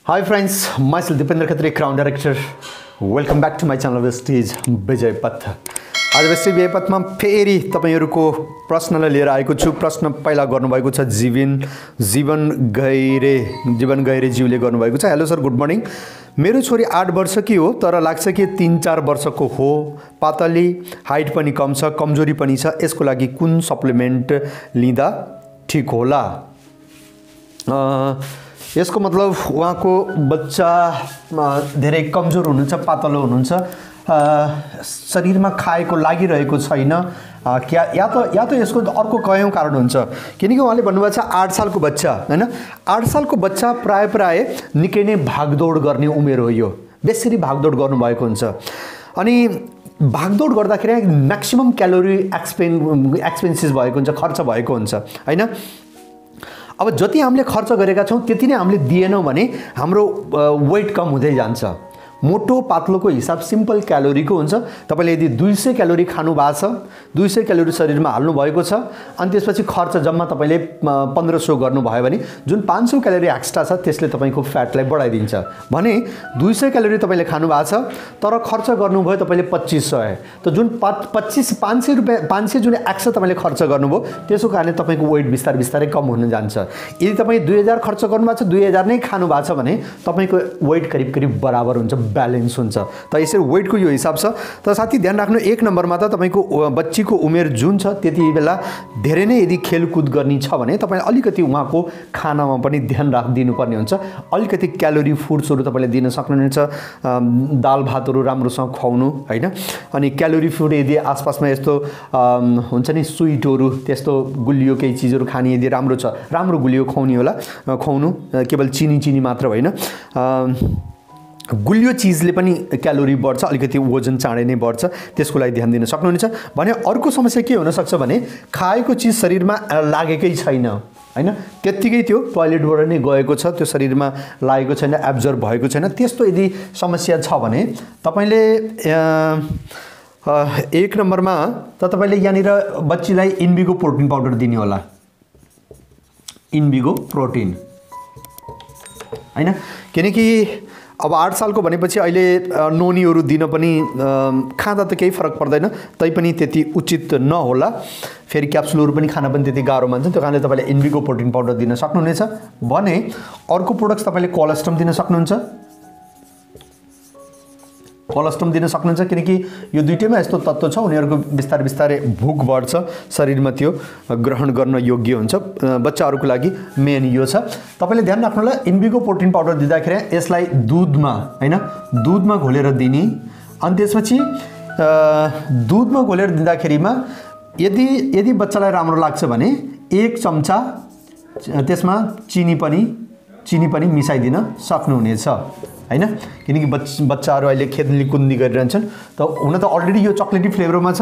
Hi friends, myself Dipendra Khatri, Crown Director. Welcome back to my channel Vestige Vijaypath. आज wastage जयपथमा फेरि तपाईहरुको प्रश्नलाई लिएर आएको छु। प्रश्न पहिला गर्नुभएको छ जीवन गैरे ज्यूले गर्नुभएको छ। Hello sir, good morning. मेरो छोरी 8 वर्षकी हो, तर लाग्छ कि 3-4 वर्षको हो। पातली, हाइट पनि कम छ, कमजोरी पनि छ। यसको लागि कुन सप्लिमेन्ट लिँदा ठीक होला? यसको मतलब उहाँको बच्चा धेरै कमजोर हुनुहुन्छ, पातलो हुनुहुन्छ, शरीरमा खाएको लागिरहेको छैन, या त यसको अर्को कयौं कारण हुन्छ। किनकि उहाँले भन्नुभएको छ 8 सालको बच्चा, हैन? 8 सालको बच्चा प्राय निकै नै भागदौड गर्ने उमेर हो यो। बेसरी भागदौड गर्नुभएको हुन्छ। अनि भागदौड गर्दाखेरि म्याक्सिमम क्यालोरी एक्सपेन्सेस भएको हुन्छ, खर्च भएको हुन्छ, हैन? अब जति हामीले खर्च गरेका छौं त्यति नै हामीले दिएनौं भने हाम्रो वेट कम हुँदै जान्छ। मोटो पातलोको हिसाब सिम्पल क्यालोरीको हुन्छ। तपाईले यदि 200 क्यालोरी खानु भएको छ, 200 क्यालोरी शरीरमा हाल्नु भएको छ, अनि त्यसपछि खर्च जम्मा तपाईले 1500 गर्नु भयो भने जुन 500 क्यालोरी एक्स्ट्रा छ त्यसले तपाईको फ्याटलाई बढाइदिन्छ। भने 200 क्यालोरी तपाईले खानु भएको छ, तर खर्च गर्नुभयो तपाईले 2500। त जुन 500 जुन एक्स्ट्रा तपाईले खर्च गर्नुभयो त्यसको कारणले तपाईको वेट बिस्तारै कम हुन जान्छ। यदि तपाई 2000 खर्च गर्नु भएको छ, 2000 नै खानु भएको छ भने तपाईको वेट करिब बराबर हुन्छ, ब्यालेन्स हुन्छ। त यसरी वेटको यो हिसाब छ। त साथी ध्यान राख्नु, 1 नम्बरमा त तपाईको बच्चीको उमेर जुन छ त्यति बेला धेरै नै यदि खेलकुद गर्ने छ भने तपाईले अलिकति उहाँको खानामा पनि ध्यान राखिदिनु पर्ने हुन्छ। अलिकति क्यालोरी फुड्सहरु तपाईले दिन सक्नुहुन्छ, दाल भातहरु राम्रोसँग खुवाउनु, हैन? अनि क्यालोरी फुड यदि आसपासमा यस्तो हुन्छ नि, स्वीटहरु, त्यस्तो गुलियो केही चीजहरु खाने यदि राम्रो छ, राम्रो गुलियो खुवाउनु, केवल चिनी मात्र होइन। गुलियो चीजले पनि क्यालोरी बढ्छ, अलिकति वजन चाँडै नै बढ्छ, त्यसको लागि ध्यान दिन सक्नुहुन्छ। भने अर्को समस्या के हुन सक्छ भने खाएको चीज शरीरमा लागेकै छैन, हैन? त्यतिकै त्यो टोयलेटबाट नै गएको छ, त्यो शरीरमा लागेको छैन, एब्जर्ब भएको छैन। त्यस्तो यदि समस्या छ भने तपाईले 1 नम्बरमा त तपाईले यहाँनिर बच्चीलाई इन्भिगो प्रोटिन पाउडर दिनु होला। इन्भिगो प्रोटिन, हैन? किनकि अब 8 सालको भनेपछि अहिले नोनीहरु दिन पनि खाँदा त केही फरक पर्दैन, तैपनि त्यति उचित नहोला। फेरि क्याप्सुलहरु पनि खान पनि त्यति गाह्रो मान्छ। त्यो कारणले तपाईले इन्भिगो प्रोटिन पाउडर दिन सक्नुहुनेछ। भने अर्को प्रोडक्ट्स तपाईले कोलेस्ट्रम दिन सक्नुहुन्छ। कोलेस्ट्रम दिन सक्नुहुन्छ किनकि यो दुईटैमा यस्तो तत्त्व छ, उनीहरुको बिस्तारै भूख बढ्छ, शरीरमा त्यो ग्रहण गर्न योग्य हुन्छ। बच्चाहरुको लागि मेन यो छ। तपाईले ध्यान राख्नु होला, इन्भिगो प्रोटिन पाउडर दिँदाखेरि यसलाई दूधमा, हैन, दूधमा घोलेर दिने। अनि त्यसपछि दूधमा घोलेर दिँदाखेरिमा यदि बच्चालाई राम्रो लाग्छ भने 1 चम्चा त्यसमा चिनी पनि मिसाइदिन सक्नुहुनेछ, हैन? किनकि बच्चाहरु अहिले खेल्ने कुद्ने गरिरहन्छन्। त हुन त अलरेडी यो चकलेटी फ्लेभरमा छ।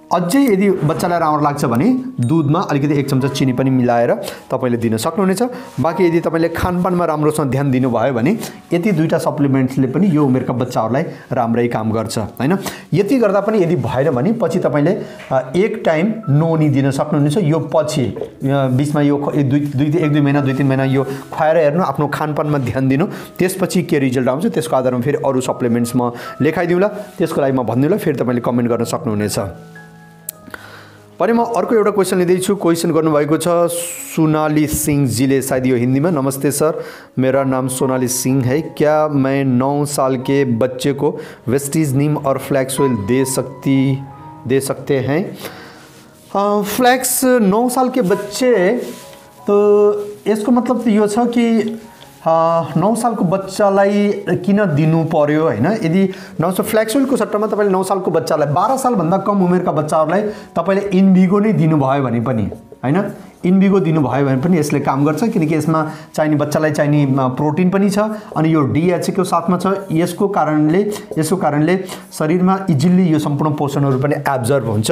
अझै यदि बच्चालाई राम्रो लाग्छ भने दूधमा अलिकति 1 चम्चा चिनी पनि मिलाएर तपाईले दिन सक्नुहुनेछ। बाकी यदि तपाईले खानपानमा राम्रोसँग ध्यान दिनुभयो भने यति दुईटा सप्लिमेन्ट्सले पनि यो उमेरका बच्चाहरुलाई राम्रै काम गर्छ, हैन? यति गर्दा पनि यदि भएन भने पछि तपाईले 1 टाइम नोनी दिन सक्नुहुनेछ। यो पछि बीचमा यो 1-2 महिना 2-3 महिना यो खुवाएर हेर्नु, आफ्नो खानपानमा ध्यान दिनु, त्यसपछि के रिजल्ट आउँछ त्यसको आधारमा फेरि अरु सप्लिमेन्ट्स म लेखाइदिउँला। त्यसको लागि म भन्दिउँला, फेरि तपाईले कमेन्ट गर्न सक्नुहुनेछ। पनि म अर्को एउटा क्वेशन लिँदैछु। क्वेशन गर्नुभएको छ सोनाली सिंह जीले, सायद यो हिंदी में। नमस्ते सर, मेरा नाम सोनाली सिंह है। क्या मैं 9 साल के बच्चे को वेस्टीज नीम और फ्लैक्स ऑयल दे सकते हैं? फ्लैक्स 9 साल के बच्चे, तो यसको मतलब तो यो छ कि 9 सालको बच्चालाई किन दिनु पर्यो, हैन? यदि 9 साल फ्लैक्स ऑयल को सट्टामा तपाईले 9 सालको बच्चालाई 12 साल भन्दा कम उमेरका बच्चाहरुलाई तपाईले इन्भिगो नै दिनु भयो भने पनि, हैन, इन्भिगो दिनु भयो भने पनि यसले काम गर्छ। किनकि यसमा चाहिने बच्चालाई चाहिने प्रोटिन पनि छ अनि यो डीएचए को साथमा छ। यसको कारणले शरीरमा इजिली यो सम्पूर्ण पोषणहरु पनि एब्जर्ब हुन्छ।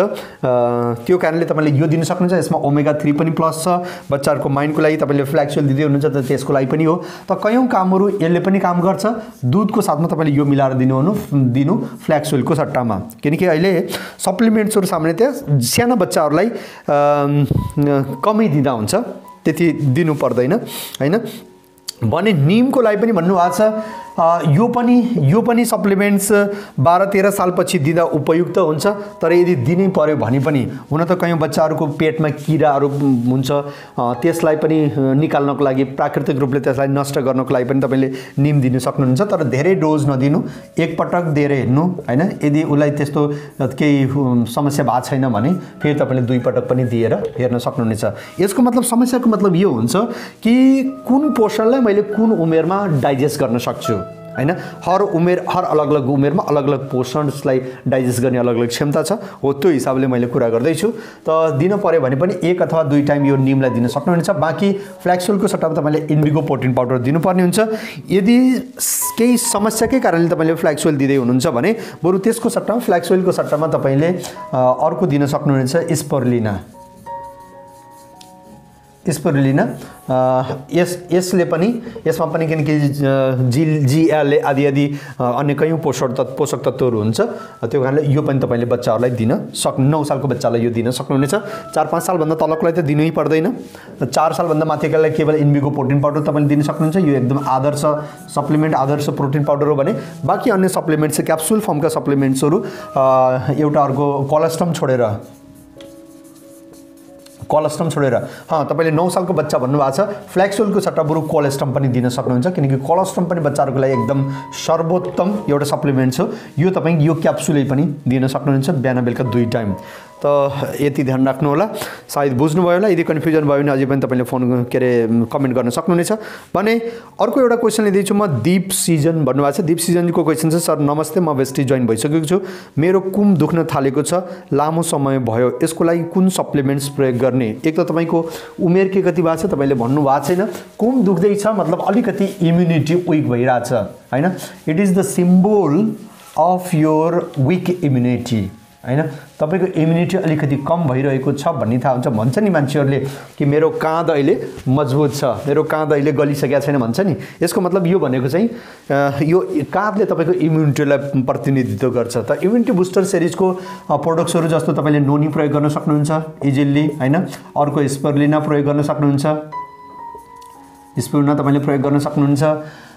त्यो कारणले तपाईले यो दिन सक्नुहुन्छ। यसमा ओमेगा 3 पनि प्लस छ। बच्चाहरुको माइन्डको लागि तपाईले फ्लैक्स ऑयल दिदै हुनुहुन्छ त त्यसको लागि पनि हो। त कयौं कामहरु यसले पनि काम गर्छ। दूधको साथमा तपाईले यो मिलाएर दिनु फ्लैक्स ऑयल को सट्टामा। किनकि अहिले सप्लिमेन्ट्सहरु सामान्य त्यहाँ साना बच्चाहरुलाई कमै दिँदा हुन्छ, त्यति दिनु पर्दैन, हैन? भने निमको लागि पनि भन्नुभएको छ यो पनि सप्लिमेन्ट्स 12-13 सालपछि दिँदा उपयुक्त हुन्छ। तर यदि दिनै पर्यो भने पनि हुन त कयौं बच्चाहरूको पेटमा किराहरू हुन्छ, त्यसलाई पनि निकाल्नको लागि प्राकृतिक रूपले त्यसलाई नष्ट गर्नको लागि पनि तपाईले निम दिन सक्नुहुन्छ। तर धेरै डोज नदिनु, एक पटक दिएर हेर्नु हैन। यदि उलाई त्यस्तो केही समस्या भएको छैन भने फेरि तपाईले दुई पटक पनि दिएर हेर्न सक्नुहुनेछ। यसको मतलब समस्याको मतलब यो हुन्छ कि कुन पोषणलाई मैले कुन उमेरमा डाइजेस्ट गर्न सक्छु हैन। हर अलग अलग उमेरमा अलग अलग पोषणलाई डाइजेस्ट गर्ने अलग अलग क्षमता छ, हो त्यो हिसाबले मैले कुरा गर्दैछु। त दिन पर्यो भने पनि एक अथवा दुई टाइम यो निमलाई दिन सक्नुहुनेछ। बाँकी फ्ल्याक्सोइलको सट्टामा तपाईले इन्डिगो प्रोटिन पाउडर दिनुपर्ने हुन्छ। यदि केही समस्याकै कारणले तपाईले फ्ल्याक्सोइल दिँदै हुनुहुन्छ भने बरु त्यसको सट्टामा फ्ल्याक्सोइलको सट्टामा तपाईले अर्को दिन सक्नुहुनेछ स्पिरुलिना। यसले पनि यसमा पनि किनकि GLA आदि अन्य कयौं पोषक तत्त्वहरू हुन्छ, त्यो कारणले यो पनि तपाईले बच्चाहरूलाई दिन 9 सालको बच्चालाई यो दिन सक्नुहुनेछ। 4-5 सालभन्दा तलकोलाई त दिनै पर्दैन। 4 सालभन्दा माथिकालाई केवल इन्डिगो प्रोटिन पाउडर तपाईले दिन सक्नुहुन्छ। यो एकदम आदर्श सप्लिमेन्ट, आदर्श प्रोटिन पाउडर हो भने बाँकी अन्य सप्लिमेन्ट्स क्याप्सुल फर्मका सप्लिमेन्ट्सहरू एउटा अर्को कोलेस्ट्रम छोडेर तपाईले 9 सालको बच्चा भन्नुभएको छ, फ्ल्याक्सोइलको सट्टा बरु कोलेस्ट्रम पनि दिन सक्नुहुन्छ। किनकि कोलेस्ट्रम पनि बच्चाहरूको लागि एकदम सर्वोत्तम एउटा सप्लिमेन्ट छ। यो तपाईँ यो क्याप्सुलै पनि दिन सक्नुहुन्छ बिहान बेलुका 2 टाइम। त यति ध्यान राख्नु होला। सायद बुझ्नुभयो होला। यदि कन्फ्युजन भयो भने अझै पनि तपाईले फोन कमेन्ट गर्न सक्नुहुनेछ। भने अर्को एउटा क्वेसन लिँदैछु म। दीप सिजन भन्नुभएको छ। दीप सिजनको क्वेसन छ, सर नमस्ते, म भेस्टिज जोइन भइसकेको छु। मेरो कुम दुख्न थालेको छ, लामो समय भयो, यसको लागि कुन सप्लिमेन्ट्स प्रयोग गर्ने? एक त तपाईको उमेर के कति भएको छ तपाईले भन्नु भएको छैन। कुम दुख्दै छ मतलब अलिकति इम्युनिटी विक भइरहेछ हैन। It is the symbol of your weak immunity हैन। तपाईको इम्युनिटी अलिकति कम भइरहेको छ भन्ने थाहा हुन्छ। भन्छ नि मान्छेहरूले कि मेरो काँध अहिले मजबुत छ, मेरो काँध अहिले गलिसकेको छैन भन्छ नि। यसको मतलब यो भनेको चाहिँ यो काँधले तपाईको इम्युनिटीलाई प्रतिनिधित्व गर्छ। त इम्युनिटी बुस्टर सिरिजको प्रोडक्ट्सहरू जस्तो तपाईले नोनी प्रयोग गर्न सक्नुहुन्छ इजिली हैन। अर्को स्पिरुलिना प्रयोग गर्न सक्नुहुन्छ, स्पिरुलिना तपाईले प्रयोग गर्न सक्नुहुन्छ।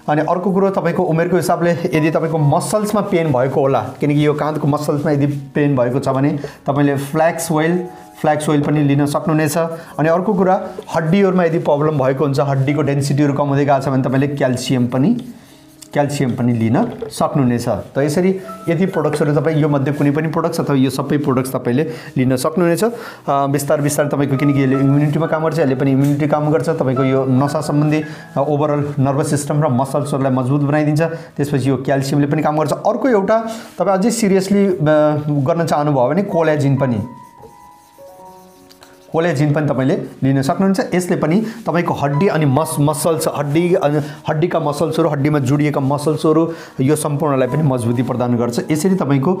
अनि अर्को कुरो तपाईको उमेरको हिसाबले यदि तपाईको मसल्समा पेन भएको होला, किनकि यो काँधको मसल्समा यदि पेन भएको छ भने तपाईले फ्ल्याक्स ओइल पनि लिन सक्नुहुनेछ। अनि अर्को कुरा हड्डीहरुमा यदि प्रब्लम भएको हुन्छ, हड्डीको डेन्सिटीहरु कम हुँदै गएको छ भने तपाईले क्याल्सियम पनि लिन सक्नुहुनेछ। त यसरी यदि प्रोडक्ट्सहरु तपाई यो मध्ये कुनै पनि प्रोडक्ट्स अथवा यो सबै प्रोडक्ट्स तपाईले लिन सक्नुहुनेछ। बिस्तार तपाईको किनकि यसले इम्युनिटीमा काम गर्छ, यसले पनि इम्युनिटी काम गर्छ। तपाईको यो नसा सम्बन्धी ओभरअल नर्भस सिस्टम र मसल्सहरुलाई मजबुत बनाइदिन्छ। त्यसपछि यो क्याल्सियमले पनि काम गर्छ। अर्को एउटा तपाई अझै सिरियसली गर्न चाहनु भयो भने कोलेजिन पनि तपाईले लिन सक्नुहुन्छ। यसले पनि तपाईको हड्डी अनि मसल्स हड्डीका मसल्सहरु, हड्डीमा जोडिएका मसल्सहरु यो सम्पूर्णलाई पनि मजबुती प्रदान गर्छ। यसरी तपाईको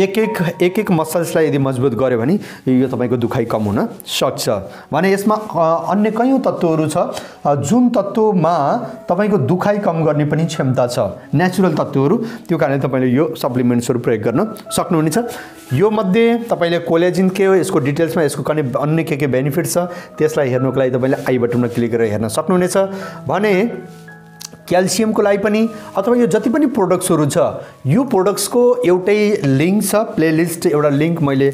एक मसल्सलाई यदि मजबुत गर्यो भने यो तपाईको दुखाइ कम हुन सक्छ। भने यसमा अन्य कयौं तत्त्वहरु छ जुन तत्त्वमा तपाईको दुखाइ कम गर्ने पनि क्षमता छ, नेचुरल तत्त्वहरु। त्यो कारणले तपाईले यो सप्लिमेन्ट्सहरु प्रयोग गर्न सक्नुहुनेछ। यो मध्ये तपाईले कोलेजिन के हो, यसको डिटेल्समा यसको अन्य के बेनिफिट्स छ त्यसलाई हेर्नको लागि तपाईले आई बटनमा क्लिक गरेर हेर्न सक्नुहुनेछ। भने क्याल्सियमको लागि पनि अथवा यो जति पनि प्रोडक्ट्सहरु छ यो प्रोडक्ट्सको एउटै लिंक छ, प्लेलिस्ट एउटा लिंक मैले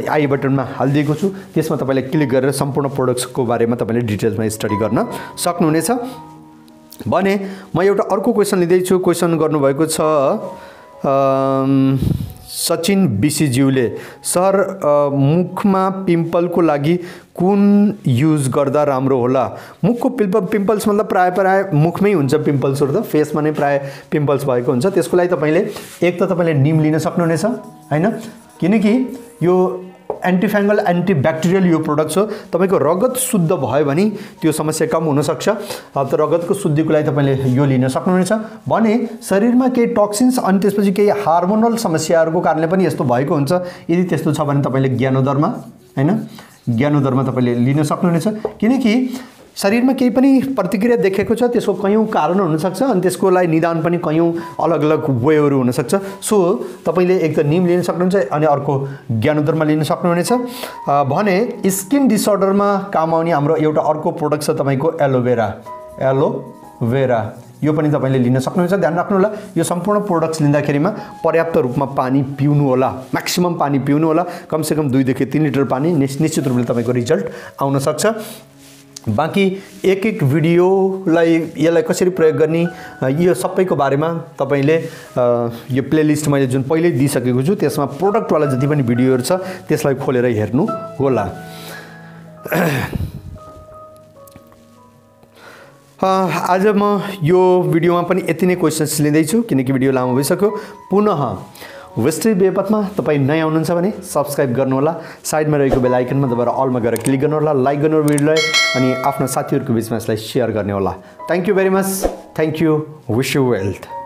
आई बटनमा हाल्दिएको छु। त्यसमा तपाईले क्लिक गरेर सम्पूर्ण प्रोडक्ट्सको बारेमा तपाईले डिटेल्समा स्टडी गर्न सक्नुहुनेछ। भने म एउटा अर्को क्वेशन लिँदै छु। क्वेशन गर्नुभएको छ सचिन बिसीज्यूले, सर मुखमा पिम्पलको लागि कुन युज गर्दा राम्रो होला? मुखको पिम्पल्स मतलब प्राय मुखमै हुन्छ पिम्पल्सहरु, त फेसमा नै प्राय पिम्पल्स भएको हुन्छ। त्यसको लागि तपाईले एक त तपाईले निम लिन सक्नुहुनेछ हैन, किनकि यो एन्टी फंगल एन्टी ब्याक्टेरियल यो प्रोडक्ट हो। तपाईको रगत शुद्ध भयो भने त्यो समस्या कम हुन सक्छ। त रगतको शुद्धिको लागि तपाईले यो लिन सक्नुहुनेछ। भने शरीरमा केही टक्सिन्स अनि त्यसपछि केही हार्मोनल समस्याहरुको कारणले पनि यस्तो भएको हुन्छ। यदि त्यस्तो छ भने तपाईले ज्ञानोदरमा तपाईले लिन सक्नुहुनेछ। किनकि शरीरमा केही पनि प्रतिक्रिया देखेको छ, त्यसको कयौं कारण हुन सक्छ अनि त्यसको लागि निदान पनि कयौं अलग-अलग वेहरु हुन सक्छ। सो तपाईले एक त निम लिन सक्नुहुन्छ अनि अर्को ज्ञानोदरमा लिन सक्नुहुनेछ। भने स्किन डिसअर्डरमा काम आउने हाम्रो एउटा अर्को प्रोडक्ट छ तपाईको एलोभेरा वेरा यो पनि तपाईले लिन सक्नुहुन्छ। ध्यान राख्नु होला यो सम्पूर्ण प्रोडक्ट्स लिँदाखेरिमा पर्याप्त रूपमा पानी पिउनु होला, म्याक्सिमम पानी पिउनु होला, कम से कम 2 देखि 3 लिटर पानी, निश्चित रूपले तपाईको रिजल्ट आउन सक्छ। बाँकी एक भिडियोलाई यसलाई कसरी प्रयोग गर्ने यो सबैको बारेमा तपाईले यो प्लेलिस्ट मैले जुन पहिले दिइसकेको छु त्यसमा प्रोडक्ट वाला जति पनि भिडियोहरु छ त्यसलाई खोलेर हेर्नु होला। आज म यो भिडियोमा पनि यति नै क्वेशन्स लिँदै छु किनकि भिडियो लामो भइसक्यो। पुनः वेस्टेज वेपथमा तपाई नयाँ हुनुहुन्छ भने सब्स्क्राइब गर्नु होला, साइडमा रहेको बेल आइकनमा दबाएर अलमा गएर क्लिक गर्नु होला, लाइक गर्नु भिडियोलाई अनि आफ्नो साथीहरुको बीचमा यसलाई शेयर गर्ने होला। Thank you very much, thank you, wish you wealth.